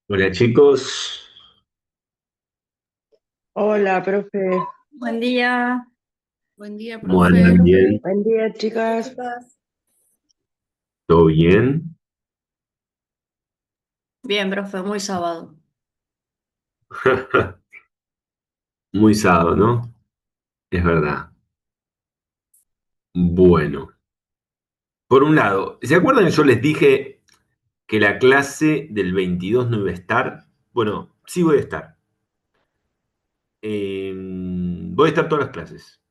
Hola chicos, Hola, profe. Buen día. Buen día, ¿cómo profe. andan? ¿Bien? Buen día, Hola, chicas. chicas. ¿Todo bien? Bien, profe, muy sábado. Muy sábado, ¿no? Es verdad. Bueno, por un lado, ¿se acuerdan que yo les dije que la clase del 22 no iba a estar? Bueno, sí voy a estar. Voy a estar todas las clases.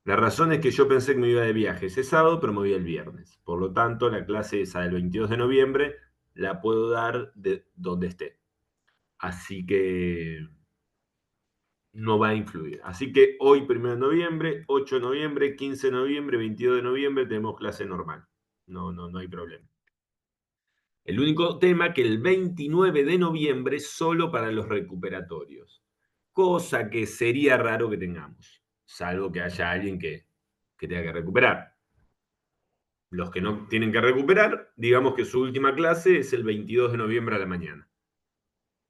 La razón es que yo pensé que me iba de viaje ese sábado, pero me voy el viernes. Por lo tanto, la clase esa del 22 de noviembre la puedo dar de donde esté. Así que no va a influir. Así que hoy, 1 de noviembre, 8 de noviembre, 15 de noviembre, 22 de noviembre, tenemos clase normal. No hay problema. El único tema que el 29 de noviembre es solo para los recuperatorios. Cosa que sería raro que tengamos, salvo que haya alguien que tenga que recuperar. Los que no tienen que recuperar, digamos que su última clase es el 22 de noviembre a la mañana.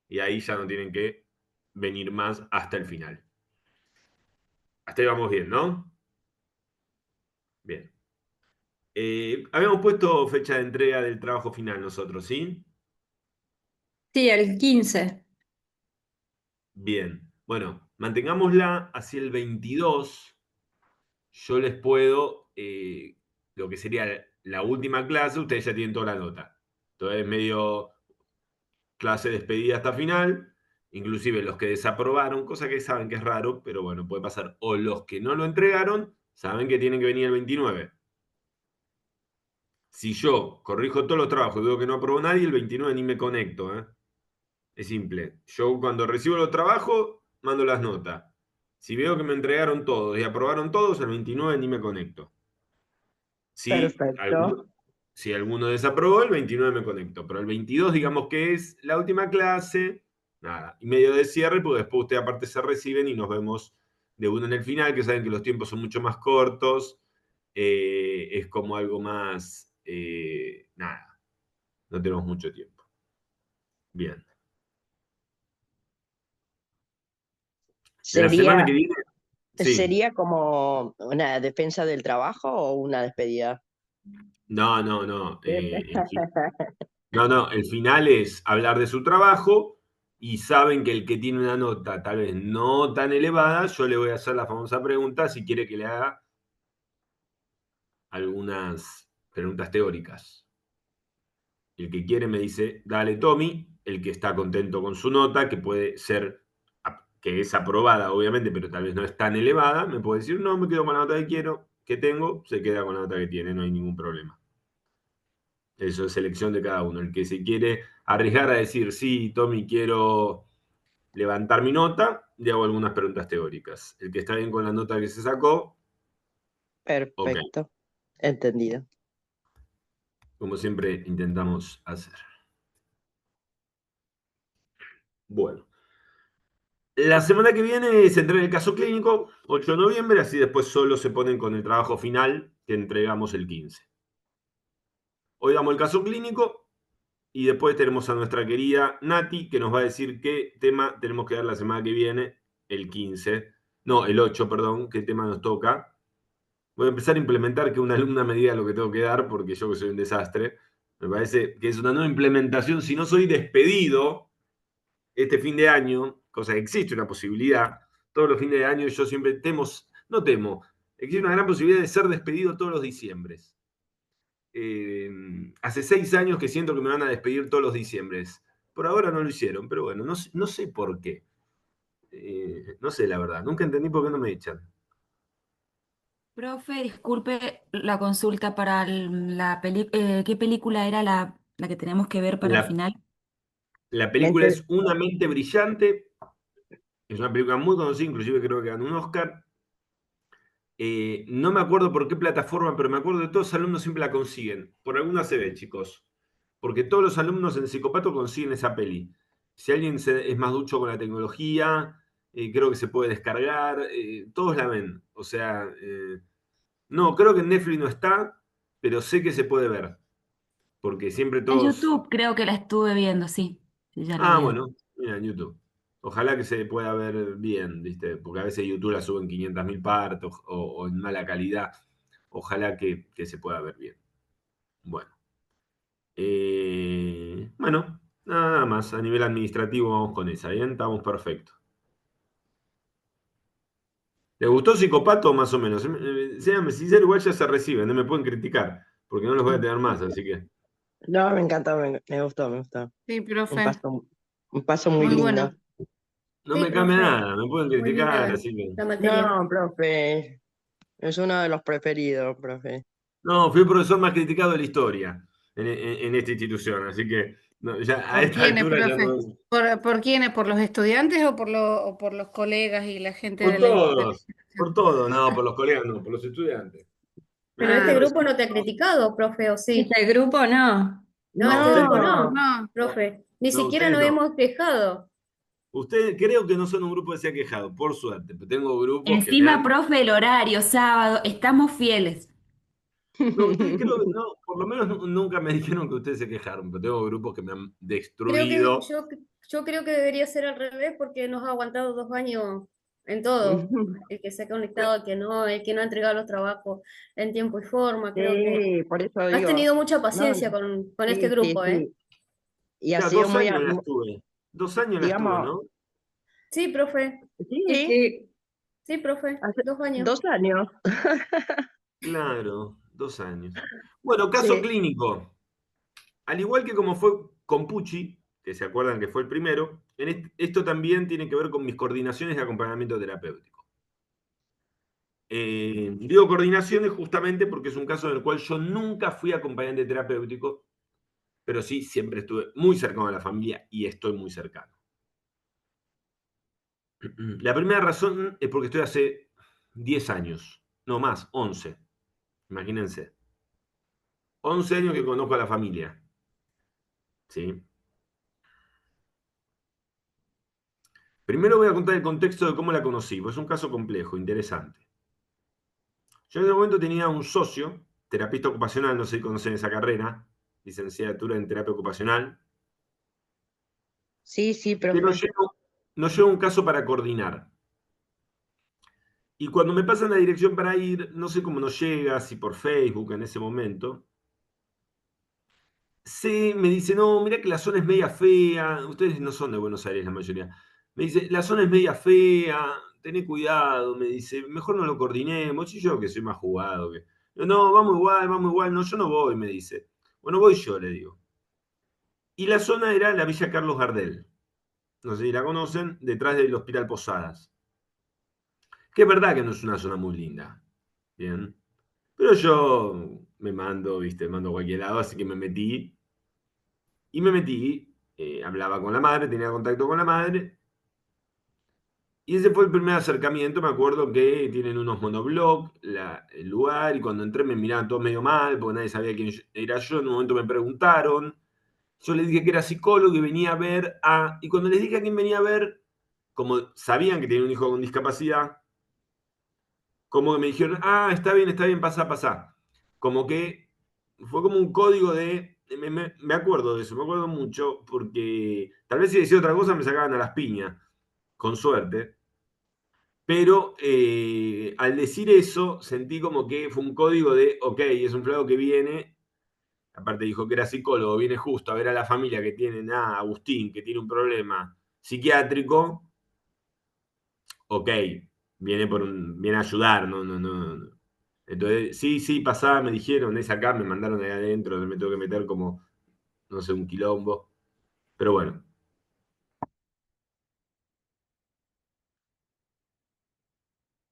Y ahí ya no tienen que venir más hasta el final. Hasta ahí vamos bien, ¿no? Bien. Habíamos puesto fecha de entrega del trabajo final nosotros, ¿sí? Sí, el 15. Bien. Bueno, mantengámosla hacia el 22. Yo les puedo, lo que sería la última clase, ustedes ya tienen toda la nota. Entonces, medio clase despedida hasta final. Inclusive los que desaprobaron, cosa que saben que es raro, pero bueno, puede pasar. O los que no lo entregaron, saben que tienen que venir el 29. Si yo corrijo todos los trabajos y veo que no aprobó nadie, el 29 ni me conecto, ¿eh? Es simple. Yo cuando recibo los trabajos, mando las notas. Si veo que me entregaron todos y aprobaron todos, el 29 ni me conecto. Si Perfecto. alguno, si alguno desaprobó, el 29 me conecto. Pero el 22, digamos que es la última clase, nada. Y medio de cierre, porque después ustedes aparte se reciben y nos vemos de uno en el final, que saben que los tiempos son mucho más cortos. Es como algo más, nada, no tenemos mucho tiempo. Bien. La semana ¿Sería, que viene, sí. sería como una defensa del trabajo o una despedida? No. No, el final es hablar de su trabajo y saben que el que tiene una nota tal vez no tan elevada, yo le voy a hacer la famosa pregunta si quiere que le haga algunas preguntas teóricas. El que quiere me dice, dale Tommy, el que está contento con su nota, que puede ser que es aprobada, obviamente, pero tal vez no es tan elevada, me puede decir, no, me quedo con la nota que tengo, se queda con la nota que tiene, no hay ningún problema. Eso es elección de cada uno. El que se quiere arriesgar a decir, sí, Tommy, quiero levantar mi nota, le hago algunas preguntas teóricas. El que está bien con la nota que se sacó, ok, Perfecto, entendido. como siempre intentamos hacer. Bueno, la semana que viene se entrega el caso clínico, 8 de noviembre, así después solo se ponen con el trabajo final que entregamos el 15. Hoy damos el caso clínico y después tenemos a nuestra querida Nati que nos va a decir qué tema tenemos que dar la semana que viene, el 15, no, el 8, perdón, qué tema nos toca. Voy a empezar a implementar que una alumna me diga lo que tengo que dar, porque yo que soy un desastre, me parece que es una nueva implementación. Si no soy despedido este fin de año, cosa que existe una posibilidad, todos los fines de año yo siempre no temo, existe una gran posibilidad de ser despedido todos los diciembres. Hace 6 años que siento que me van a despedir todos los diciembres. Por ahora no lo hicieron, pero bueno, no sé por qué. No sé la verdad, nunca entendí por qué no me echan. Profe, disculpe la consulta para ¿qué película era la que tenemos que ver para el La, final? la película Mente- es Una mente brillante, es una película muy conocida, inclusive creo que ganó un Oscar. No me acuerdo por qué plataforma, pero me acuerdo de todos los alumnos siempre la consiguen. Por alguna se ve, chicos. Porque todos los alumnos en Psicopato consiguen esa peli. Si alguien es más ducho con la tecnología, creo que se puede descargar. Todos la ven. O sea, no, creo que en Netflix no está, pero sé que se puede ver. Porque siempre En todos. YouTube creo que la estuve viendo, sí, sí, ya la Ah, vi. bueno, mira, en YouTube. Ojalá que se pueda ver bien, ¿viste? Porque a veces YouTube la suben 500.000 partes o en mala calidad. Ojalá que se pueda ver bien. Bueno. Bueno, nada más. A nivel administrativo vamos con esa, ¿bien? Estamos perfectos. ¿Les gustó Psicopato más o menos? Séanme sinceros, igual ya se reciben, no me pueden criticar, porque no los voy a tener más, así que. No, me encantó, me gustó, me gustó. Sí, Un profe. paso, un paso muy Muy lindo. bueno. No Sí, me cambia profe. nada, me pueden Muy linda criticar, así que. la materia. No, profe, es uno de los preferidos, profe. No, fui el profesor más criticado de la historia en esta institución, así que no, ya a ¿Por esta quiénes, altura ya profe? no. ¿Por quiénes? ¿Por los estudiantes o por los colegas y la gente Por de la todos, por institución? todo, no, por los colegas, no, por los estudiantes. Pero este No grupo sé. no te ha criticado, profe, ¿o sí? Este grupo no. No, No, este ustedes grupo no. no, No. profe. Ni No, siquiera ustedes nos no. hemos quejado. Ustedes creo que no son un grupo que se ha quejado, por suerte, pero tengo grupos que me Encima, han. profe, el horario, sábado, estamos fieles. No, ustedes creo que no, por lo menos nunca me dijeron que ustedes se quejaron, pero tengo grupos que me han Creo que destruido. yo creo que debería ser al revés porque nos ha aguantado 2 años en todo. El que se ha conectado, el que no ha entregado los trabajos en tiempo y forma. Creo que Sí, por eso has digo. tenido mucha No, paciencia con este sí, sí, grupo, ¿eh? sí. Y ha Ya, sido 2 años las tuve. 2 años las tuve, digamos, ¿no? Sí, profe. Sí, sí, sí. Sí, profe. hace 2 años. 2 años. Claro, 2 años. Bueno, caso Sí, clínico. Al igual que como fue con Pucci, que se acuerdan que fue el primero, esto también tiene que ver con mis coordinaciones de acompañamiento terapéutico. Digo coordinaciones justamente porque es un caso en el cual yo nunca fui acompañante terapéutico, pero sí siempre estuve muy cercano a la familia y estoy muy cercano. La primera razón es porque estoy hace 10 años, no más, 11. Imagínense. 11 años que conozco a la familia. ¿Sí? Primero voy a contar el contexto de cómo la conocí, pues es un caso complejo, interesante. Yo en ese momento tenía un socio, terapista ocupacional, no sé si conocen esa carrera, licenciatura en terapia ocupacional, sí, sí, que profe. nos lleva un caso para coordinar. Y cuando me pasan la dirección para ir, no sé cómo nos llega, si por Facebook en ese momento, me dice, no, mirá que la zona es media fea, ustedes no son de Buenos Aires la mayoría. Me dice, la zona es media fea, tené cuidado, me dice, mejor no lo coordinemos, y yo que soy más jugado. No, vamos igual, no, yo no voy, me dice. Bueno, voy yo, le digo. Y la zona era la Villa Carlos Gardel. no sé si la conocen, detrás del Hospital Posadas. Que es verdad que no es una zona muy linda. Bien. Pero yo me mando, viste, me mando a cualquier lado, así que me metí. Y me metí, hablaba con la madre, tenía contacto con la madre. Y ese fue el primer acercamiento. Me acuerdo que tienen unos monoblocks, el lugar, y cuando entré me miraban todos medio mal, porque nadie sabía quién era yo. En un momento me preguntaron. Yo les dije que era psicólogo y venía a ver a. Y cuando les dije a quién venía a ver, como sabían que tenía un hijo con discapacidad, como que me dijeron, ah, está bien, pasa, pasa. Como que fue como un código de. Me acuerdo de eso, me acuerdo mucho, porque tal vez si decía otra cosa me sacaban a las piñas, con suerte. Pero al decir eso, sentí como que fue un código de, ok, es un flaco que viene, aparte dijo que era psicólogo, viene justo a ver a la familia que tienen a Agustín, que tiene un problema psiquiátrico, ok, viene a ayudar, no. Entonces, sí, pasá, me dijeron, es acá, me mandaron ahí adentro, me tengo que meter como, no sé, un quilombo. Pero bueno.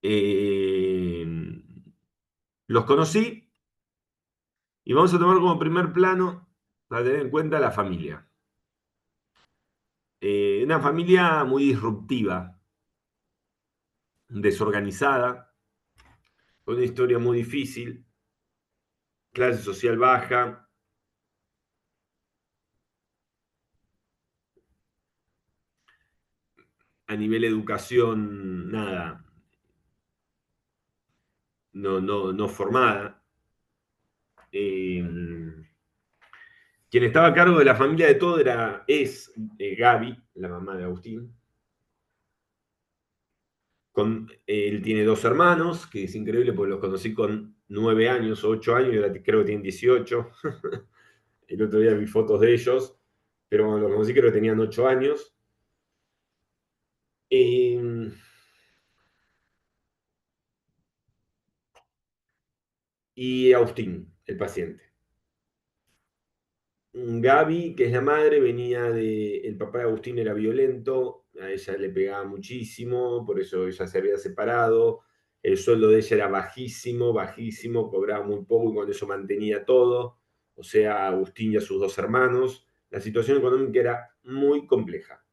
Eh, los conocí y vamos a tomar como primer plano para tener en cuenta la familia. Una familia muy disruptiva, desorganizada, con una historia muy difícil, clase social baja, a nivel educación, nada, no formada. Eh, quien estaba a cargo de la familia de todo es Gaby, la mamá de Agustín. Él tiene dos hermanos, que es increíble porque los conocí con 9 años o 8 años, y ahora creo que tienen 18. El otro día vi fotos de ellos, pero cuando los conocí creo que tenían 8 años. Eh, y Agustín, el paciente. Gaby, que es la madre, venía de. El papá de Agustín era violento, a ella le pegaba muchísimo, por eso ella se había separado. El sueldo de ella era bajísimo, bajísimo, cobraba muy poco y con eso mantenía todo. O sea, Agustín y a sus dos hermanos. La situación económica era muy compleja.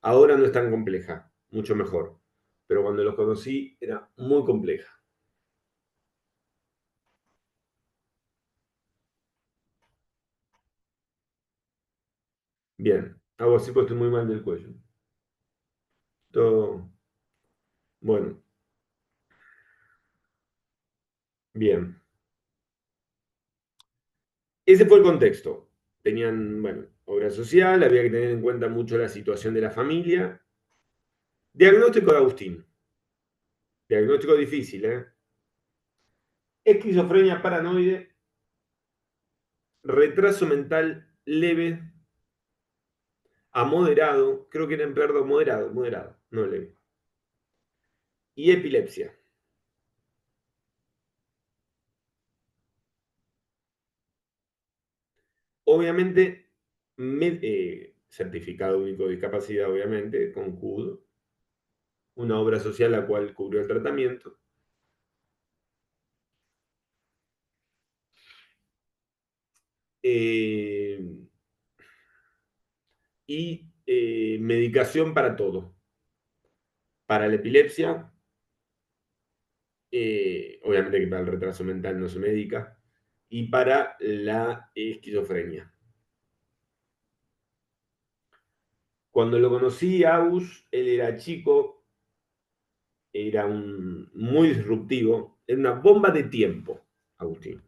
Ahora no es tan compleja, mucho mejor. Pero cuando los conocí era muy compleja. Bien, hago así porque estoy muy mal del cuello. Todo. Bueno, bien. Ese fue el contexto. Tenían, bueno, obra social, había que tener en cuenta mucho la situación de la familia. Diagnóstico de Agustín. Diagnóstico difícil, ¿eh? Esquizofrenia paranoide, retraso mental leve a moderado, creo que era, perdón, moderado, no leve. Y epilepsia. Obviamente, certificado único de discapacidad, obviamente, con CUD, una obra social la cual cubrió el tratamiento. Y medicación para todo. Para la epilepsia, obviamente que para el retraso mental no se medica, y para la esquizofrenia. Cuando lo conocí a Agus, él era chico, era muy disruptivo, era una bomba de tiempo, Agustín.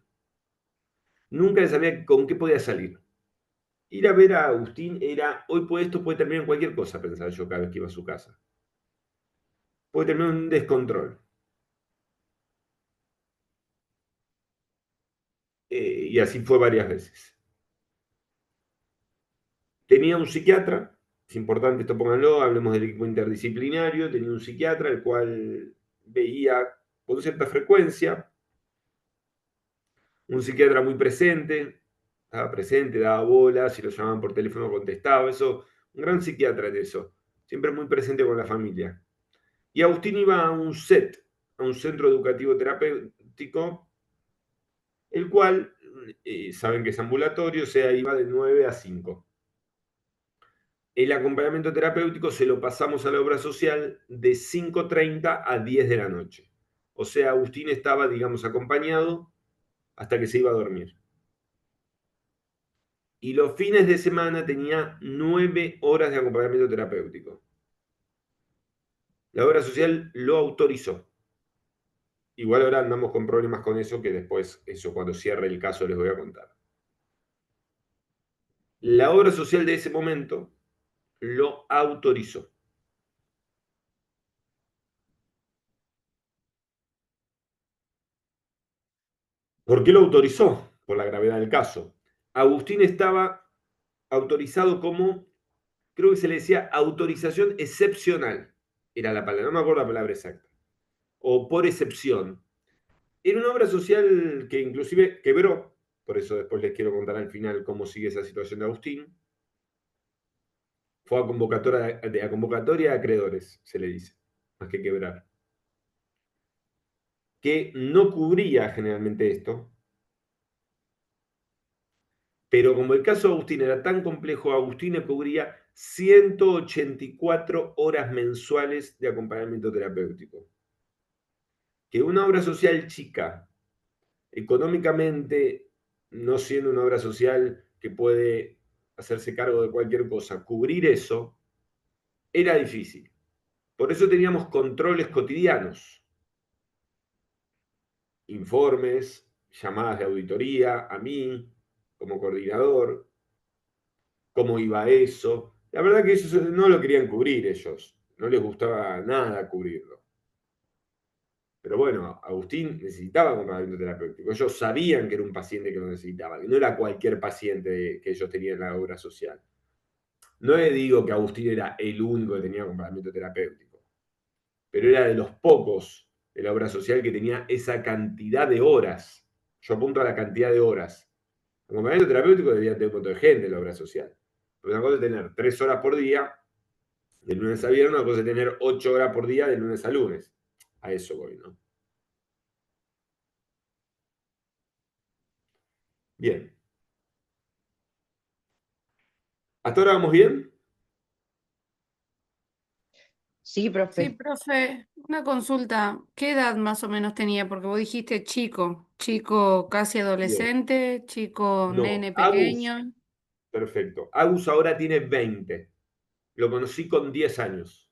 Nunca sabía con qué podía salir. Ir a ver a Agustín era, esto puede terminar en cualquier cosa, pensaba yo cada vez que iba a su casa. Puede terminar en un descontrol. Y así fue varias veces. Tenía un psiquiatra, es importante esto pónganlo, hablemos del equipo interdisciplinario, tenía un psiquiatra el cual veía con cierta frecuencia, un psiquiatra muy presente, estaba presente, daba bola, si lo llamaban por teléfono contestaba, eso Un gran psiquiatra en eso, siempre muy presente con la familia. Y Agustín iba a un CET, a un centro educativo terapéutico, el cual, saben que es ambulatorio, o sea, iba de 9 a 5. El acompañamiento terapéutico se lo pasamos a la obra social de 5:30 a 10 de la noche. O sea, Agustín estaba, digamos, acompañado hasta que se iba a dormir. Y los fines de semana tenía 9 horas de acompañamiento terapéutico. La obra social lo autorizó. Igual ahora andamos con problemas con eso, que después, eso cuando cierre el caso les voy a contar. La obra social de ese momento lo autorizó. ¿Por qué lo autorizó? Por la gravedad del caso. Agustín estaba autorizado como, creo que se le decía autorización excepcional, era la palabra, no me acuerdo la palabra exacta, o por excepción. Era una obra social que inclusive quebró, por eso después les quiero contar al final cómo sigue esa situación de Agustín. Fue a convocatoria de acreedores, se le dice, más que quebrar. Que no cubría generalmente esto, pero como el caso de Agustín era tan complejo, Agustín le cubría 184 horas mensuales de acompañamiento terapéutico. Que una obra social chica, económicamente, no siendo una obra social que puede hacerse cargo de cualquier cosa, cubrir eso era difícil. Por eso teníamos controles cotidianos, informes, llamadas de auditoría a mí como coordinador, cómo iba eso. La verdad que eso no lo querían cubrir ellos, no les gustaba nada cubrirlo. Pero bueno, Agustín necesitaba acompañamiento terapéutico. Ellos sabían que era un paciente que lo necesitaba, que no era cualquier paciente que ellos tenían en la obra social. No le digo que Agustín era el único que tenía acompañamiento terapéutico, pero era de los pocos de la obra social que tenía esa cantidad de horas. Yo apunto a la cantidad de horas. Acompañamiento terapéutico debía tener un montón de gente en la obra social. Pero una cosa es tener 3 horas por día, de lunes a viernes, una cosa es tener 8 horas por día, de lunes a lunes. A eso voy, ¿no? Bien. ¿Hasta ahora vamos bien? Sí, Sí, profe. profe, una consulta. ¿Qué edad más o menos tenía? Porque vos dijiste chico casi Bien. adolescente, chico No, nene Agus, pequeño. perfecto. Agus ahora tiene 20. Lo conocí con 10 años.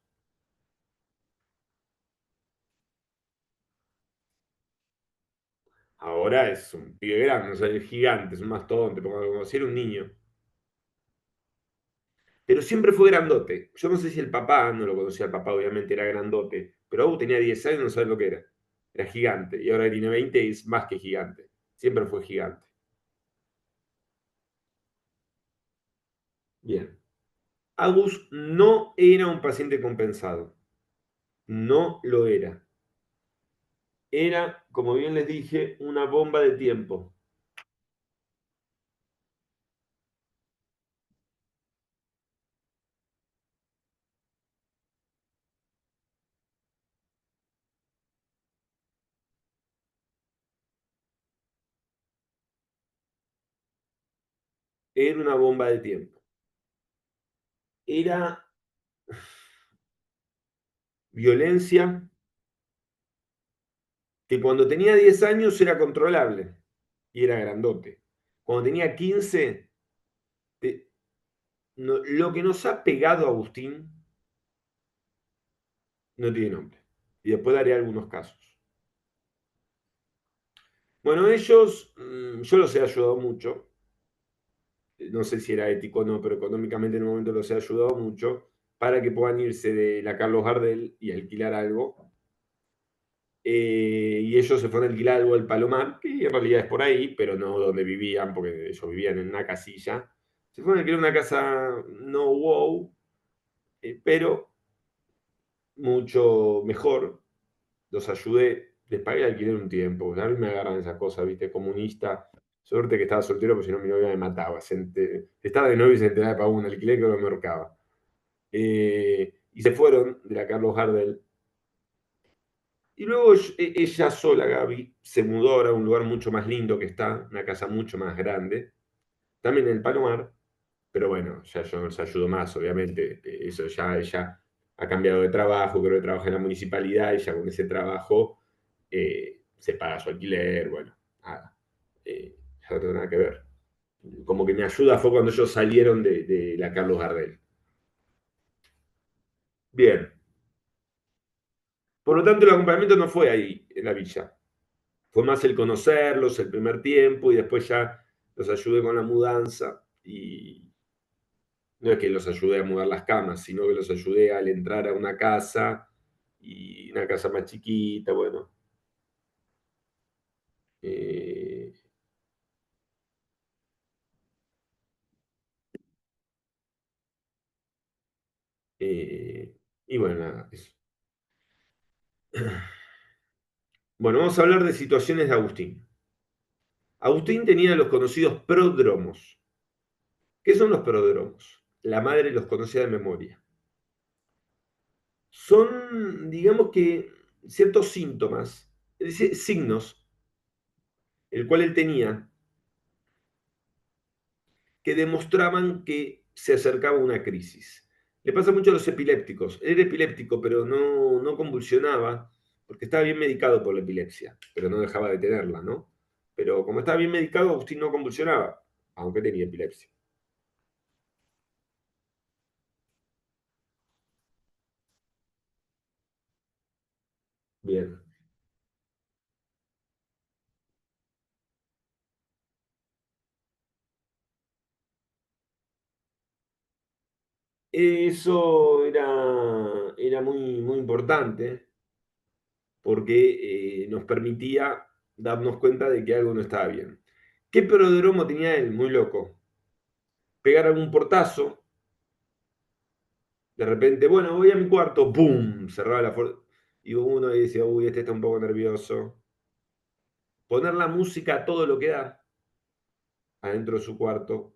Ahora es un pibe grande, o sea, es gigante, es un mastodonte, porque lo conocí era un niño. Pero siempre fue grandote. Yo no sé si el papá, no lo conocía el papá, obviamente era grandote, pero Agus tenía 10 años y no sabes lo que era. Era gigante. Y ahora tiene 20 y es más que gigante. Siempre fue gigante. Bien. Agus no era un paciente compensado. No lo era. Era, como bien les dije, una bomba de tiempo. Era una bomba de tiempo. Era violencia que cuando tenía 10 años era controlable y era grandote. Cuando tenía 15, lo que nos ha pegado a Agustín no tiene nombre. Y después daré algunos casos. Bueno, ellos, yo los he ayudado mucho. No sé si era ético o no, pero económicamente en un momento los he ayudado mucho para que puedan irse de la Carlos Gardel y alquilar algo. Y ellos se fueron a alquilar algo al Palomar, que en realidad es por ahí, pero no donde vivían, porque ellos vivían en una casilla. Se fueron a alquilar una casa no wow, pero mucho mejor. Los ayudé, les pagué el alquiler un tiempo. A mí me agarran esas cosas, ¿viste? Comunista. Suerte que estaba soltero, porque si no mi novia me mataba. Estaba de novio y se enteraba de pagar un alquiler que no me ahorcaba. y se fueron de la Carlos Gardel. Y luego ella sola, Gaby, se mudó ahora a un lugar mucho más lindo que está, una casa mucho más grande, también en el Palomar, pero bueno, ya yo no les ayudo más, obviamente, eso ya ella ha cambiado de trabajo, creo que trabaja en la municipalidad y ya con ese trabajo se paga su alquiler, bueno, nada, ya no tengo nada que ver. Como que me ayuda fue cuando ellos salieron de la Carlos Gardel. Bien. Por lo tanto, el acompañamiento no fue ahí, en la villa. Fue más el conocerlos el primer tiempo y después ya los ayudé con la mudanza. Y no es que los ayudé a mudar las camas, sino que los ayudé al entrar a una casa y una casa más chiquita, bueno. Eh, y bueno, nada, eso. Bueno, vamos a hablar de situaciones de Agustín. Agustín tenía los conocidos prodromos. ¿Qué son los prodromos? La madre los conocía de memoria. Son, digamos que, ciertos síntomas, es decir, signos, el cual él tenía, que demostraban que se acercaba una crisis. Le pasa mucho a los epilépticos. Él era epiléptico, pero no convulsionaba, porque estaba bien medicado por la epilepsia, pero no dejaba de tenerla, ¿no? Pero como estaba bien medicado, Agustín no convulsionaba, aunque tenía epilepsia. Bien. Eso era muy importante porque nos permitía darnos cuenta de que algo no estaba bien. ¿Qué prodromo tenía él? Muy loco. Pegar algún portazo, de repente, bueno, voy a mi cuarto, ¡pum! Cerraba la puerta. Y uno ahí decía, uy, este está un poco nervioso. Poner la música a todo lo que da, adentro de su cuarto,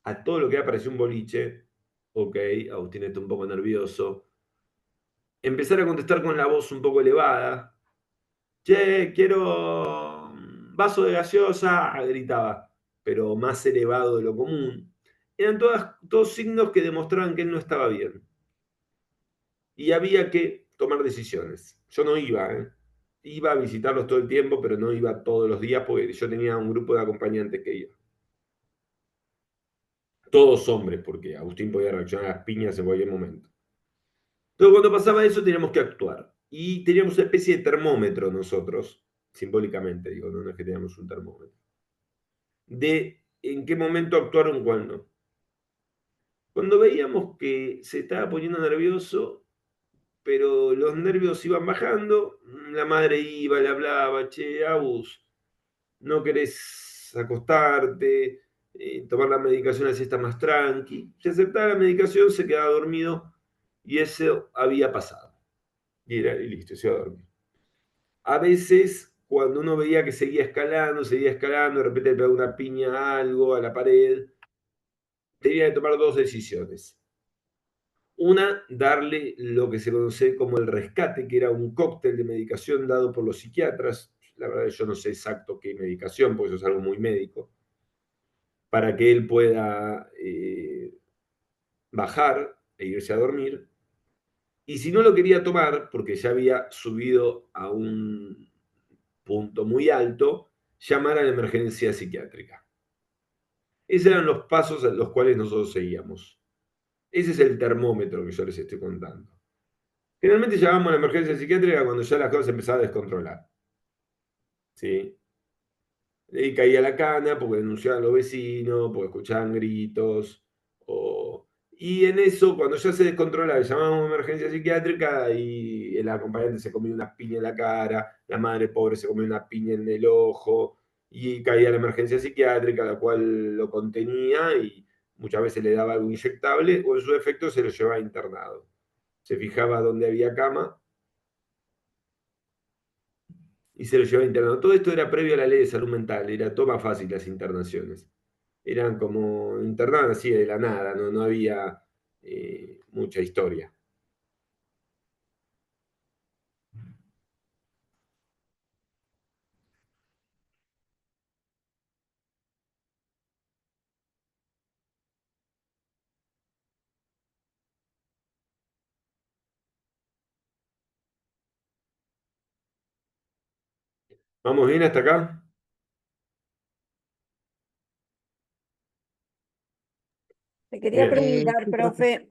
a todo lo que da parecía un boliche. Ok, Agustín está un poco nervioso. Empezar a contestar con la voz un poco elevada. Che, quiero un vaso de gaseosa, gritaba, pero más elevado de lo común. Eran todos signos que demostraban que él no estaba bien. Y había que tomar decisiones. Yo no iba, ¿eh? Iba a visitarlos todo el tiempo, pero no iba todos los días porque yo tenía un grupo de acompañantes que iba. Todos hombres, porque Agustín podía reaccionar a las piñas en cualquier momento. Entonces, cuando pasaba eso, teníamos que actuar. Y teníamos una especie de termómetro nosotros, simbólicamente, digo, no es que teníamos un termómetro, de en qué momento actuar o en cuál no. Cuando veíamos que se estaba poniendo nervioso, pero los nervios iban bajando, la madre iba, le hablaba, che, Agus, no querés acostarte, tomar la medicación así está más tranqui. Se aceptaba la medicación, se quedaba dormido y eso había pasado. Y listo, se iba a dormir. A veces, cuando uno veía que seguía escalando, de repente le pegaba una piña a algo, a la pared, tenía que tomar dos decisiones. Una, darle lo que se conoce como el rescate, que era un cóctel de medicación dado por los psiquiatras. La verdad yo no sé exacto qué medicación, porque eso es algo muy médico, para que él pueda bajar e irse a dormir. Y si no lo quería tomar, porque ya había subido a un punto muy alto, llamar a la emergencia psiquiátrica. Esos eran los pasos a los cuales nosotros seguíamos. Ese es el termómetro que yo les estoy contando. Generalmente llamamos a la emergencia psiquiátrica cuando ya las cosas empezaban a descontrolar. ¿Sí? Y caía la cana porque denunciaban los vecinos, porque escuchaban gritos. Y en eso, cuando ya se descontrolaba, llamábamos a emergencia psiquiátrica y el acompañante se comía una piña en la cara, la madre pobre se comía una piña en el ojo, y caía la emergencia psiquiátrica, la cual lo contenía y muchas veces le daba algo inyectable, o en su efecto se lo llevaba internado. Se fijaba dónde había cama y se lo llevaba internado. Todo esto era previo a la ley de salud mental, era todo más fácil las internaciones. Eran como internadas así de la nada, no había mucha historia. ¿Vamos bien hasta acá? Te quería Bien. preguntar, Sí, profe,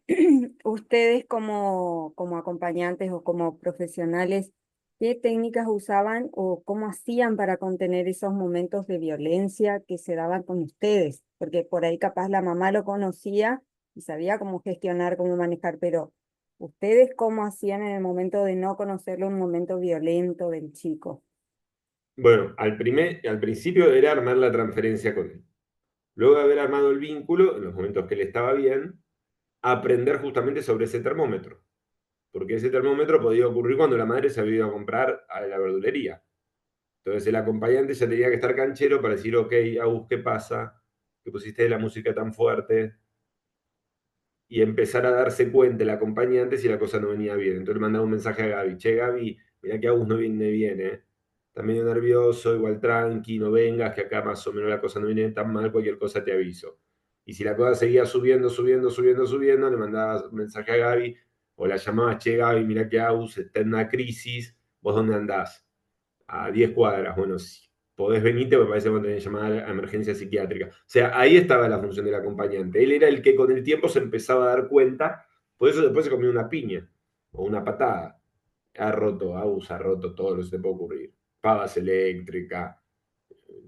ustedes como acompañantes o como profesionales, ¿qué técnicas usaban o cómo hacían para contener esos momentos de violencia que se daban con ustedes? Porque por ahí capaz la mamá lo conocía y sabía cómo gestionar, cómo manejar, pero ¿ustedes cómo hacían en el momento de no conocerlo, un momento violento del chico? Bueno, al principio era armar la transferencia con él. Luego de haber armado el vínculo, en los momentos que él estaba bien, aprender justamente sobre ese termómetro. Porque ese termómetro podía ocurrir cuando la madre se había ido a comprar a la verdulería. Entonces el acompañante ya tenía que estar canchero para decir, ok, Agus, ¿qué pasa? ¿Que pusiste la música tan fuerte? Y empezar a darse cuenta el acompañante si la cosa no venía bien. Entonces le mandaba un mensaje a Gaby, che Gaby, mirá que Agus no viene bien, ¿eh? Está medio nervioso, igual tranqui, no vengas, que acá más o menos la cosa no viene tan mal, cualquier cosa te aviso. Y si la cosa seguía subiendo, le mandaba un mensaje a Gaby o la llamaba, che Gaby, mirá que Agus está en una crisis, ¿vos dónde andás? A 10 cuadras. Bueno, si podés venirte, me parece que vos tenés llamada a emergencia psiquiátrica. O sea, ahí estaba la función del acompañante. Él era el que con el tiempo se empezaba a dar cuenta, por eso después se comió una piña o una patada. Ha roto, ha roto todo lo que se te puede ocurrir. Pavas eléctricas,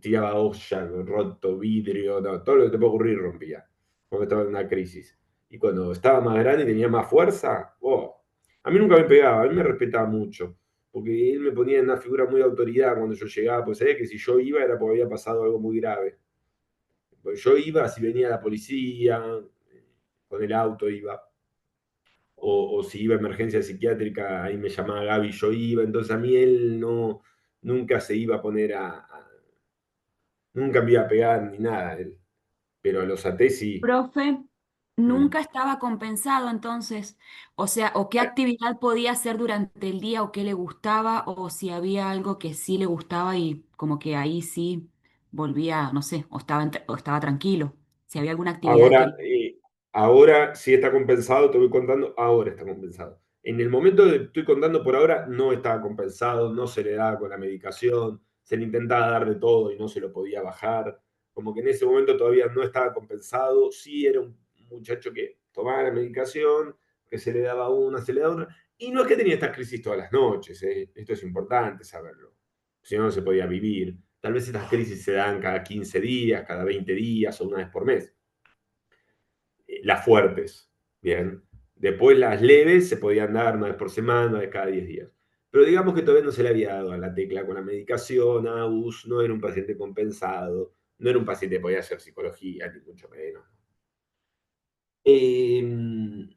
tiraba olla, roto vidrio, no, todo lo que te puede ocurrir rompía cuando estaba en una crisis. Y cuando estaba más grande y tenía más fuerza, oh, a mí nunca me pegaba, a mí me respetaba mucho, porque él me ponía en una figura muy de autoridad cuando yo llegaba, pues sabía que si yo iba era porque había pasado algo muy grave. Pues yo iba, si venía la policía, con el auto iba, o si iba a emergencia psiquiátrica, ahí me llamaba Gaby, yo iba, entonces a mí él no, nunca se iba a poner nunca me iba a pegar ni nada, él. Pero a los atés sí. Profe, Mm. nunca estaba compensado entonces, o sea, o qué actividad podía hacer durante el día o qué le gustaba, o si había algo que sí le gustaba y como que ahí sí volvía, no sé, o estaba tranquilo, si había alguna actividad Ahora, que... ahora sí está compensado, te voy contando, ahora está compensado. En el momento que estoy contando por ahora, no estaba compensado, no se le daba con la medicación, se le intentaba dar de todo y no se lo podía bajar. Como que en ese momento todavía no estaba compensado. Sí era un muchacho que tomaba la medicación, que se le daba una, se le daba otra. Y no es que tenía estas crisis todas las noches, ¿eh? Esto es importante saberlo. Si no, no se podía vivir. Tal vez estas crisis se dan cada 15 días, cada 20 días o una vez por mes. Las fuertes, bien. Después las leves se podían dar una vez por semana, una vez cada 10 días. Pero digamos que todavía no se le había dado a la tecla con la medicación, AUS, no era un paciente compensado, no era un paciente que podía hacer psicología, ni mucho menos. Eh,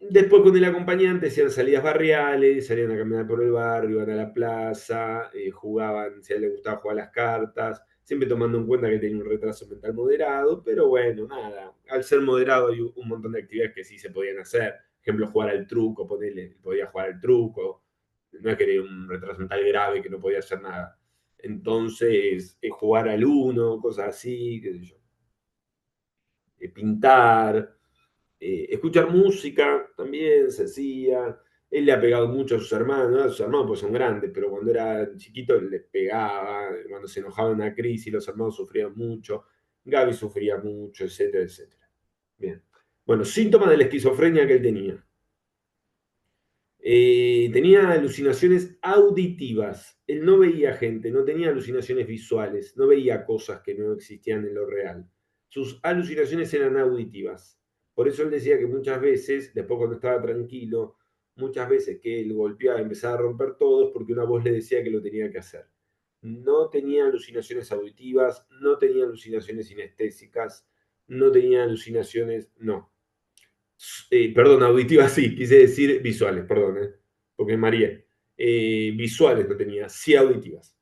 Después con el acompañante hacían salidas barriales, salían a caminar por el barrio, iban a la plaza, jugaban, si a él le gustaba jugar las cartas, siempre tomando en cuenta que tenía un retraso mental moderado, pero bueno, nada, al ser moderado hay un montón de actividades que sí se podían hacer, por ejemplo, jugar al truco, ponerle, podía jugar al truco, no es que tenía un retraso mental grave que no podía hacer nada. Entonces, jugar al uno, cosas así, qué sé yo, pintar, escuchar música también se hacía. Él le ha pegado mucho a sus hermanos, ¿no? A sus hermanos pues son grandes, pero cuando era chiquito les pegaba, cuando se enojaba en una crisis, los hermanos sufrían mucho, Gaby sufría mucho, etcétera, etcétera. Bien. Bueno, síntomas de la esquizofrenia que él tenía. Tenía alucinaciones auditivas. Él no veía gente, no tenía alucinaciones visuales, no veía cosas que no existían en lo real. Sus alucinaciones eran auditivas. Por eso él decía que muchas veces, después cuando estaba tranquilo, muchas veces que él golpeaba y empezaba a romper todo es porque una voz le decía que lo tenía que hacer. No tenía alucinaciones auditivas, no tenía alucinaciones sinestésicas, no tenía alucinaciones, no. Perdón, auditivas sí, quise decir visuales, perdón, porque María. Visuales no tenía, sí auditivas.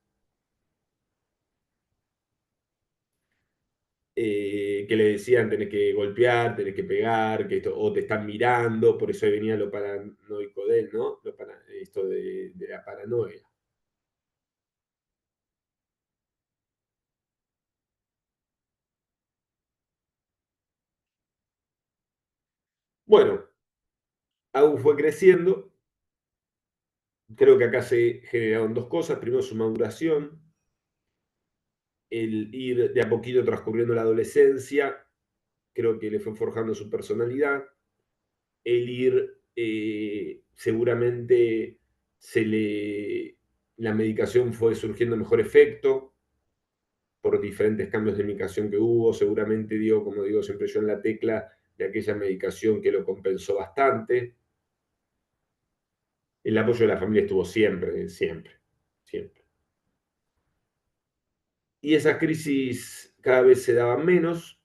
que le decían tenés que golpear, tenés que pegar, que esto, o te están mirando, por eso ahí venía lo paranoico de él, ¿no? Esto de la paranoia. Bueno, Agus fue creciendo. Creo que acá se generaron dos cosas. Primero, su maduración, el ir de a poquito transcurriendo la adolescencia, creo que le fue forjando su personalidad. El ir, seguramente, la medicación fue surgiendo mejor efecto por diferentes cambios de medicación que hubo. Seguramente dio, como digo siempre yo, en la tecla de aquella medicación que lo compensó bastante. El apoyo de la familia estuvo siempre, siempre, siempre. Y esas crisis cada vez se daban menos.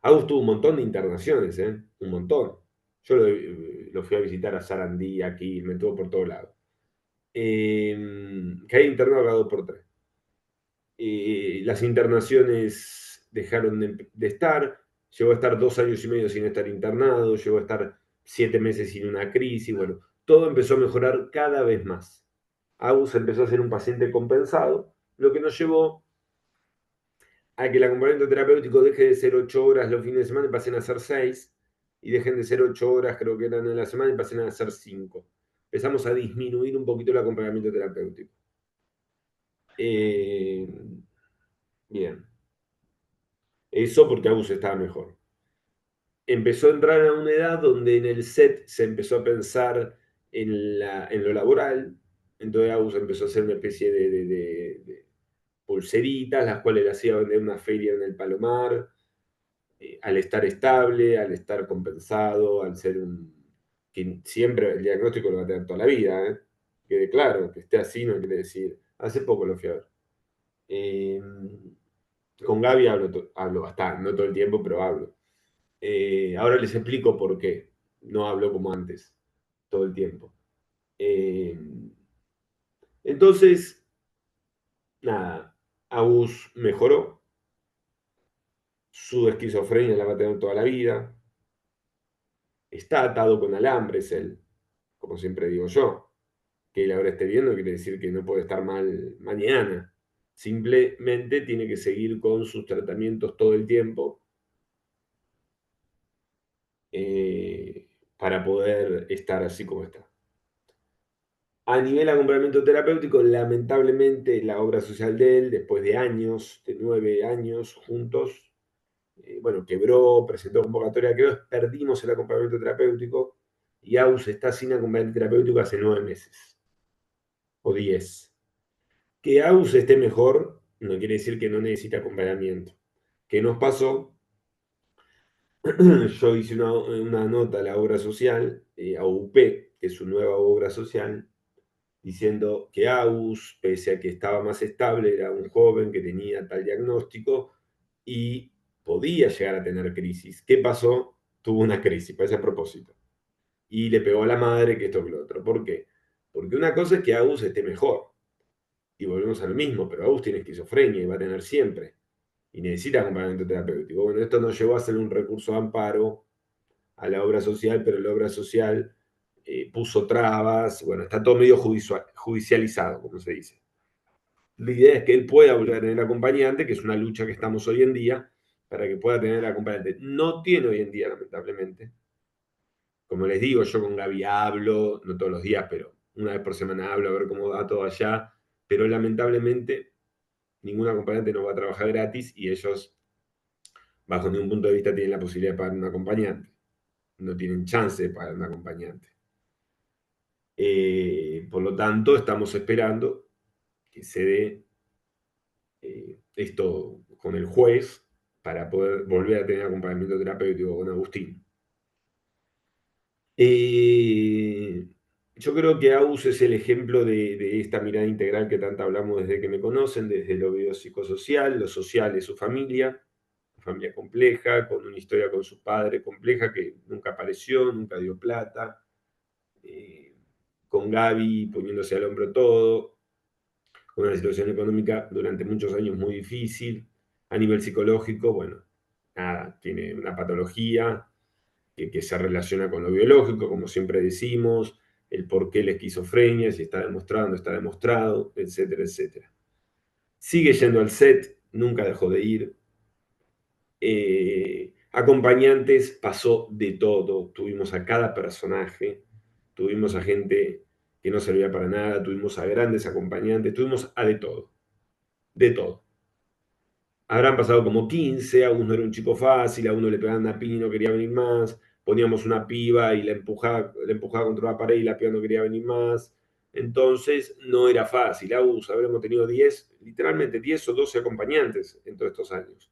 Agus tuvo un montón de internaciones, un montón. Yo lo fui a visitar a Sarandí, aquí, me tuvo por todos lados. Que hay internado cada 2 por 3. Las internaciones dejaron de estar. Llegó a estar 2 años y medio sin estar internado, llegó a estar 7 meses sin una crisis. Bueno, todo empezó a mejorar cada vez más. Agus empezó a ser un paciente compensado, lo que nos llevó a que el acompañamiento terapéutico deje de ser 8 horas los fines de semana y pasen a ser 6, y dejen de ser 8 horas, creo que eran en la semana, y pasen a ser 5. Empezamos a disminuir un poquito el acompañamiento terapéutico. Bien. Eso porque Agus estaba mejor. Empezó a entrar a una edad donde en el set se empezó a pensar en lo laboral. Entonces Agus empezó a hacer una especie de pulseritas, las cuales le hacía vender en una feria en el Palomar. Al estar estable, al estar compensado, al ser que siempre el diagnóstico lo va a tener toda la vida, ¿eh? Quede claro, que esté así no quiere decir. Hace poco lo fui a ver. Con Gaby hablo bastante, no todo el tiempo, pero hablo. Ahora les explico por qué no hablo como antes, todo el tiempo. Entonces, nada, Agus mejoró. Su esquizofrenia la va a tener toda la vida. Está atado con alambres él, como siempre digo yo. Que él ahora esté viendo quiere decir que no puede estar mal mañana. Simplemente tiene que seguir con sus tratamientos todo el tiempo para poder estar así como está. A nivel de acompañamiento terapéutico, lamentablemente la obra social de él, después de años, de 9 años juntos, bueno, quebró, presentó convocatoria, perdimos el acompañamiento terapéutico y Agus está sin acompañamiento terapéutico hace 9 meses o 10. Que Agus esté mejor no quiere decir que no necesite acompañamiento. ¿Qué nos pasó? Yo hice una nota a la obra social, a UP, que es su nueva obra social, diciendo que Agus, pese a que estaba más estable, era un joven que tenía tal diagnóstico y podía llegar a tener crisis. ¿Qué pasó? Tuvo una crisis, para ese propósito. Y le pegó a la madre que esto que lo otro. ¿Por qué? Porque una cosa es que Agus esté mejor. Y volvemos a lo mismo, pero Agus tiene esquizofrenia y va a tener siempre. Y necesita acompañamiento terapéutico. Bueno, esto nos llevó a hacer un recurso de amparo a la obra social, pero la obra social puso trabas. Bueno, está todo medio judicializado, como se dice. La idea es que él pueda volver a tener acompañante, que es una lucha que estamos hoy en día, para que pueda tener acompañante. No tiene hoy en día, lamentablemente. Como les digo, yo con Gaby hablo, no todos los días, pero una vez por semana hablo a ver cómo va todo allá. Pero lamentablemente ningún acompañante nos va a trabajar gratis y ellos, bajo ningún punto de vista, tienen la posibilidad de pagar un acompañante. No tienen chance de pagar un acompañante. Por lo tanto, estamos esperando que se dé esto con el juez para poder volver a tener acompañamiento terapéutico con Agustín. Yo creo que Agus es el ejemplo de esta mirada integral que tanto hablamos desde que me conocen, desde lo biopsicosocial, lo social de su familia compleja, con una historia con su padre compleja que nunca apareció, nunca dio plata, con Gaby poniéndose al hombro todo, con una situación económica durante muchos años muy difícil, a nivel psicológico, bueno, nada, tiene una patología que se relaciona con lo biológico, como siempre decimos, el por qué la esquizofrenia, si está demostrado, no está demostrado, etcétera, etcétera. Sigue yendo al set, nunca dejó de ir. Acompañantes, pasó de todo. Tuvimos a cada personaje, tuvimos a gente que no servía para nada, tuvimos a grandes acompañantes, tuvimos a de todo, de todo. Habrán pasado como 15, a uno era un chico fácil, a uno le pegaban una piña y no quería venir más, poníamos una piba y la empujaba contra la pared y la piba no quería venir más. Entonces no era fácil. Habremos tenido 10, literalmente 10 o 12 acompañantes en todos estos años.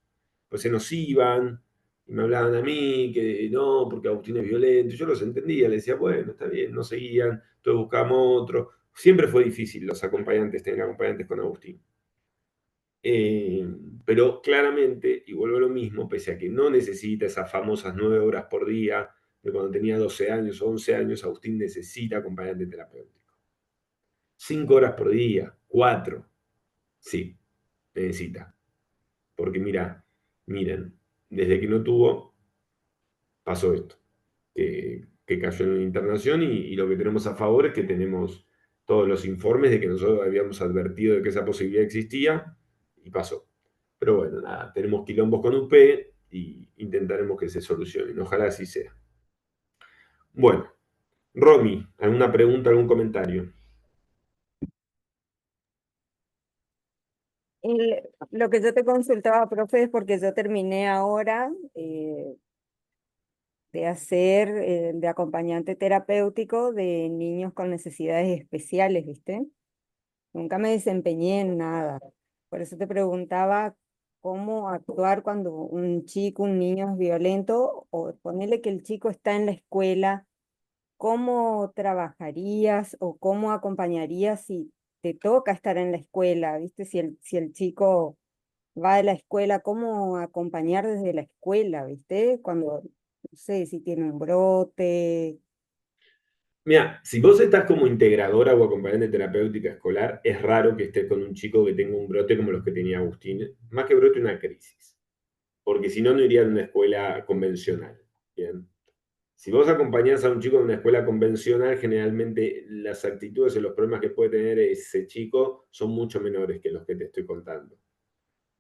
Pues se nos iban y me hablaban a mí que no, porque Agustín es violento. Yo los entendía, les decía, bueno, está bien, no seguían, entonces buscamos otro. Siempre fue difícil los acompañantes, tener acompañantes con Agustín. Pero claramente, y vuelvo a lo mismo, pese a que no necesita esas famosas 9 horas por día de cuando tenía 12 años o 11 años, Agustín necesita acompañante terapéutico. 5 horas por día, 4, sí, necesita. Porque miren, desde que no tuvo, pasó esto, que cayó en una internación y lo que tenemos a favor es que tenemos todos los informes de que nosotros habíamos advertido de que esa posibilidad existía y pasó. Pero bueno, nada, tenemos quilombos con UP y intentaremos que se solucionen. Ojalá así sea. Bueno, Romy, ¿alguna pregunta, algún comentario? Lo que yo te consultaba, profe, es porque yo terminé ahora de hacer de acompañante terapéutico de niños con necesidades especiales, ¿viste? Nunca me desempeñé en nada. Por eso te preguntaba cómo actuar cuando un chico, un niño es violento, o ponerle que el chico está en la escuela, ¿cómo trabajarías o cómo acompañarías si te toca estar en la escuela? ¿Viste? Si el chico va a la escuela, ¿cómo acompañar desde la escuela? ¿Viste? Cuando, no sé, si tiene un brote. Mira, si vos estás como integradora o acompañante terapéutica escolar, es raro que estés con un chico que tenga un brote como los que tenía Agustín, más que brote, una crisis, porque si no, no iría a una escuela convencional. Bien. Si vos acompañás a un chico en una escuela convencional, generalmente las actitudes y los problemas que puede tener ese chico son mucho menores que los que te estoy contando.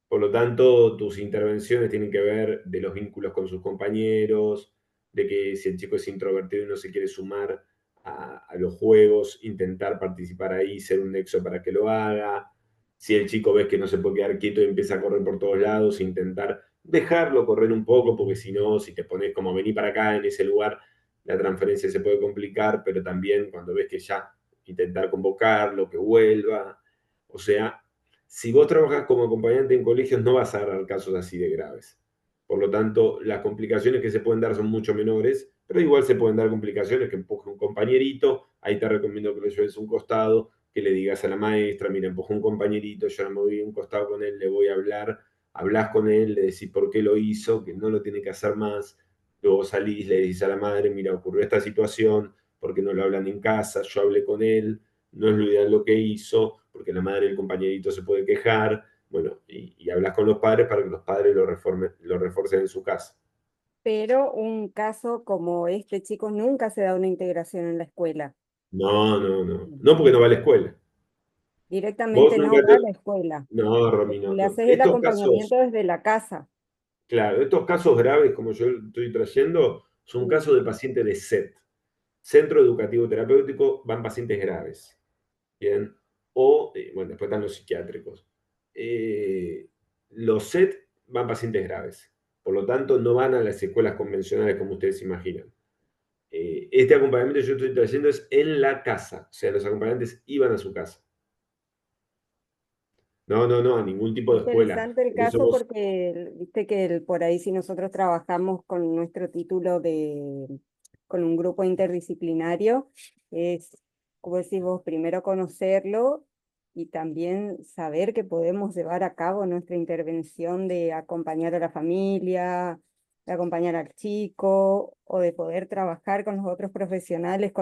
Por lo tanto, tus intervenciones tienen que ver de los vínculos con sus compañeros, de que si el chico es introvertido y no se quiere sumar a los juegos, intentar participar ahí, ser un nexo para que lo haga. Si el chico ves que no se puede quedar quieto y empieza a correr por todos lados, intentar dejarlo correr un poco, porque si no, si te pones como vení para acá en ese lugar, la transferencia se puede complicar, pero también cuando ves que ya, intentar convocarlo, que vuelva. O sea, si vos trabajas como acompañante en colegios, no vas a agarrar casos así de graves. Por lo tanto, las complicaciones que se pueden dar son mucho menores, pero igual se pueden dar complicaciones que empuje un compañerito. Ahí te recomiendo que lo lleves a un costado, que le digas a la maestra, mira, empujó un compañerito, yo me voy a un costado con él, le voy a hablar, hablas con él, le decís por qué lo hizo, que no lo tiene que hacer más. Luego salís, le decís a la madre, mira, ocurrió esta situación, porque no lo hablan en casa, yo hablé con él, no es lo ideal lo que hizo, porque la madre del compañerito se puede quejar, bueno, y hablas con los padres para que los padres lo refuercen en su casa. Pero un caso como este chico nunca se da una integración en la escuela. No, no, no. No porque no va a la escuela. Vos Directamente no nunca va a te... la escuela. No, Romy, no, Le no. haces el Estos casos, acompañamiento desde la casa. claro, estos casos graves como yo estoy trayendo, son Sí. casos de pacientes de SET. Centro Educativo Terapéutico, van pacientes graves. Bien. O, bueno, después están los psiquiátricos. Los SET van pacientes graves. Por lo tanto, no van a las escuelas convencionales como ustedes imaginan. Este acompañamiento que yo estoy trayendo es en la casa. O sea, los acompañantes iban a su casa. No, no, no, a ningún tipo de escuela. Interesante el Por eso caso vos, porque viste que por ahí si nosotros trabajamos con nuestro título con un grupo interdisciplinario, es, como decís vos, primero conocerlo y también saber que podemos llevar a cabo nuestra intervención de acompañar a la familia, de acompañar al chico o de poder trabajar con los otros profesionales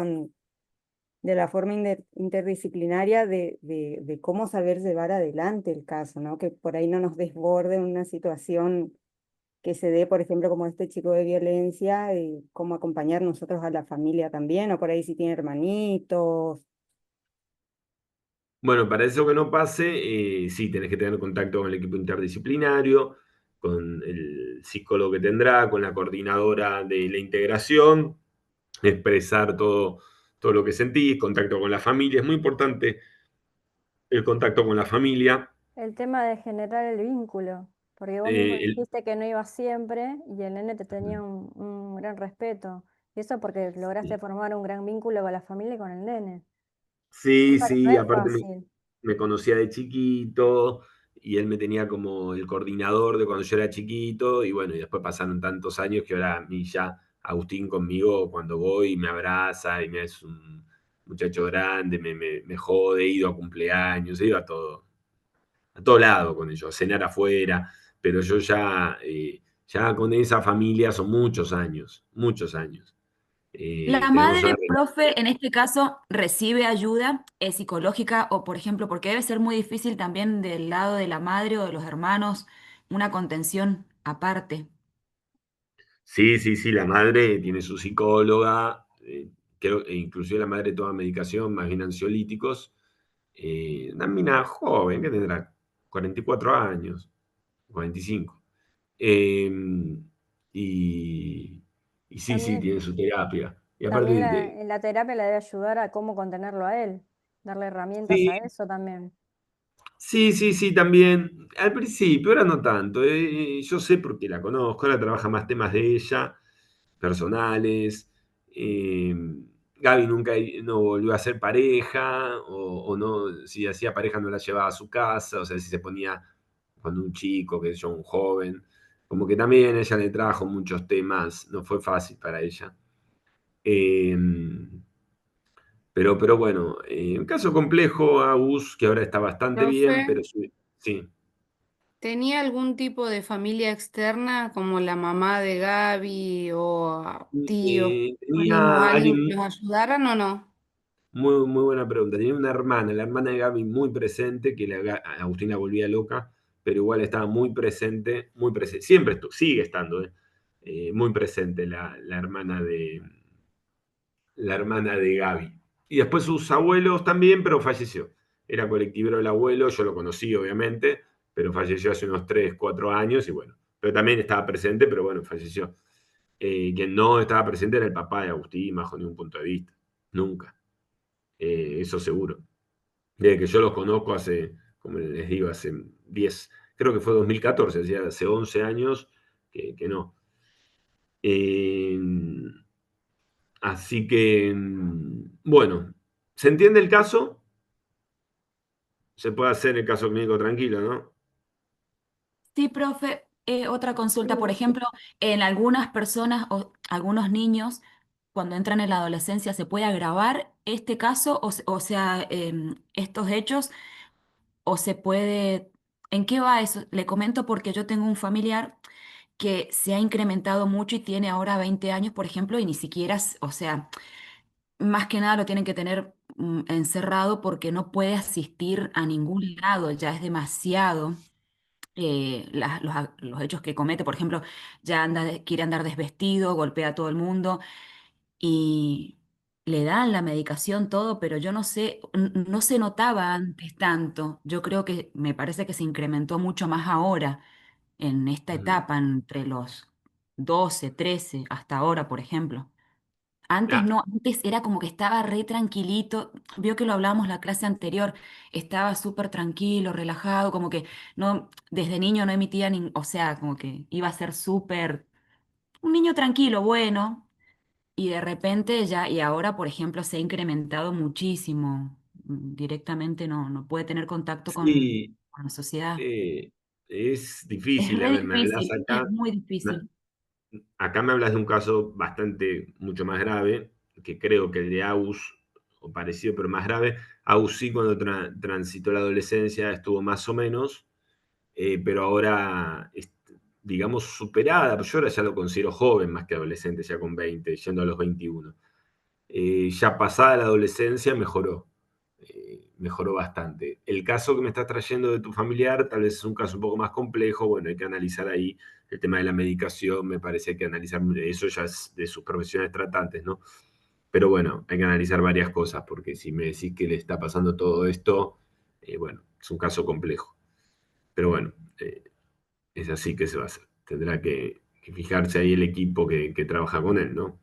de la forma interdisciplinaria de cómo saber llevar adelante el caso, ¿no? Que por ahí no nos desborde una situación que se dé, por ejemplo, como este chico de violencia, cómo acompañar nosotros a la familia también, o por ahí si tiene hermanitos. Bueno, para eso que no pase, sí, tenés que tener contacto con el equipo interdisciplinario, con el psicólogo que tendrá, con la coordinadora de la integración, expresar todo lo que sentís, contacto con la familia. Es muy importante el contacto con la familia. El tema de generar el vínculo, porque vos mismo Eh, el- dijiste que no ibas siempre y el nene te tenía un gran respeto. Y eso porque lograste formar un gran vínculo con la familia y con el nene. sí, Pero no sí, es aparte fácil. me conocía de chiquito y él me tenía como el coordinador de cuando yo era chiquito y bueno, y después pasaron tantos años que ahora a mí ya Agustín conmigo cuando voy me abraza y me es un muchacho grande, me jode, he ido a cumpleaños, he ido a todo lado con ellos, a cenar afuera, pero yo ya con esa familia son muchos años, muchos años. La Tenemos una madre, profe, en este caso, recibe ayuda psicológica o, por ejemplo, porque debe ser muy difícil también del lado de la madre o de los hermanos, una contención aparte. Sí, sí, sí, la madre tiene su psicóloga, creo, e inclusive la madre toma medicación, más bien ansiolíticos. Una mina joven, que tendrá 44 años, 45. Eh, y, y sí, sí, También, tiene su terapia. Y aparte, también en la terapia le debe ayudar a cómo contenerlo a él, darle herramientas sí, a eso también. sí, sí, sí, también. Al principio, ahora no tanto. Yo sé porque la conozco, ahora trabaja más temas de ella, personales. Eh, Gaby nunca no volvió a ser pareja, o no, si hacía pareja no la llevaba a su casa, o sea, si se ponía cuando un chico, que yo, un joven. Como que también ella le trajo muchos temas, no fue fácil para ella. Eh, pero bueno, un caso complejo, Agus, que ahora está bastante Profe, bien, pero sí. ¿tenía algún tipo de familia externa como la mamá de Gaby o tíos, primos, Tenía alguien que alguien, los ayudaran o no? muy, muy buena pregunta. Tenía una hermana, la hermana de Gaby muy presente, que Agustina volvía loca, pero igual estaba muy presente. Siempre sigue estando, muy presente la hermana de Gaby. Y después sus abuelos también, pero falleció. Era colectivero el abuelo, yo lo conocí obviamente, pero falleció hace unos 3 4 años y bueno, pero también estaba presente, pero bueno, falleció. Quien no estaba presente era el papá de Agustín, bajo ningún punto de vista. Nunca. Eso seguro. Desde que yo los conozco hace, como les digo, hace 10, creo que fue 2014, hace 11 años que no. Eh, Así que, bueno, ¿se entiende el caso? Se puede hacer el caso clínico tranquilo, ¿no? Sí, profe, otra consulta, por Sí, ejemplo, en algunas personas o algunos niños, cuando entran en la adolescencia, ¿se puede agravar este caso? O sea, estos hechos, o se puede... ¿En qué va eso? Le comento porque yo tengo un familiar que se ha incrementado mucho y tiene ahora 20 años, por ejemplo, y ni siquiera, o sea, más que nada lo tienen que tener encerrado porque no puede asistir a ningún lado, ya es demasiado los hechos que comete, por ejemplo, ya quiere andar desvestido, golpea a todo el mundo y le dan la medicación, todo, pero yo no sé, no se notaba antes tanto. Yo creo que me parece que se incrementó mucho más ahora, en esta Mm. etapa, entre los 12 13 hasta ahora, por ejemplo. Antes Ah, no, antes era como que estaba re tranquilito, vio que lo hablábamos la clase anterior, estaba súper tranquilo, relajado, como que no, desde niño no emitía, o sea, como que iba a ser súper, un niño tranquilo, bueno, y de repente ya, y ahora, por ejemplo, se ha incrementado muchísimo, directamente no puede tener contacto sí, con la sociedad. eh, es Es difícil. A re ver, me hablas difícil, es acá. muy difícil. Acá me hablas de un caso bastante, mucho más grave, que creo que el de Aus, o parecido, pero más grave. Aus sí, cuando transitó la adolescencia, estuvo más o menos, pero ahora, digamos, superada. Yo ahora ya lo considero joven más que adolescente, ya con 20, yendo a los 21. Ya pasada la adolescencia mejoró, mejoró bastante. El caso que me estás trayendo de tu familiar tal vez es un caso un poco más complejo, bueno, hay que analizar ahí el tema de la medicación, me parece que analizar, eso ya es de sus profesionales tratantes, ¿no? Pero bueno, hay que analizar varias cosas, porque si me decís que le está pasando todo esto, bueno, es un caso complejo. Pero bueno, es así que se va a hacer. Tendrá que fijarse ahí el equipo que trabaja con él, ¿no?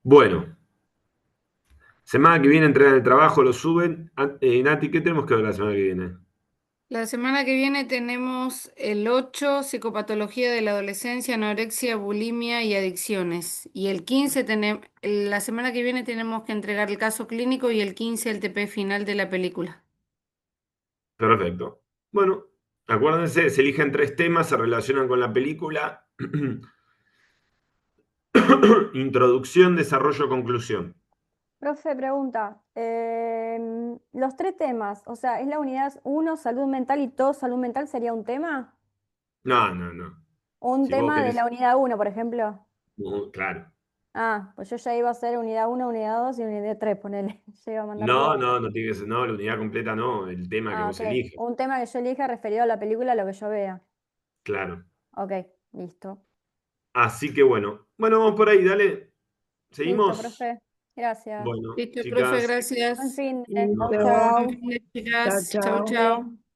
Bueno, semana que viene entregan el trabajo, lo suben. Nati, ¿qué tenemos que ver la semana que viene? La semana que viene tenemos el 8, psicopatología de la adolescencia, anorexia, bulimia y adicciones. Y el 15, la semana que viene tenemos que entregar el caso clínico y el 15 el TP final de la película. Perfecto. Bueno, acuérdense, se eligen 3 temas, se relacionan con la película. Introducción, desarrollo, conclusión. Profe, pregunta, los 3 temas, o sea, ¿es la unidad 1, salud mental y todo salud mental sería un tema? No, no, no. ¿O un Si vos tema de la querés. unidad 1, por ejemplo? Claro. Ah, pues yo ya iba a hacer unidad 1, unidad 2 y unidad 3, ponele. Ya iba a mandar No, todo. no, no tiene que ser, no, la unidad completa no, el tema que Ah, vos ok. elijas. Un tema que yo elija referido a la película, lo que yo vea. Claro. Ok, listo. Así que bueno. Bueno, vamos por ahí, dale. Listo, ¿Seguimos? profe. Gracias. Bueno, Listo, profe, chicas. Buen gracias. fin de. Chau, Listo. Buen chau. fin de, Chao, chicas. Chau, chao. chau.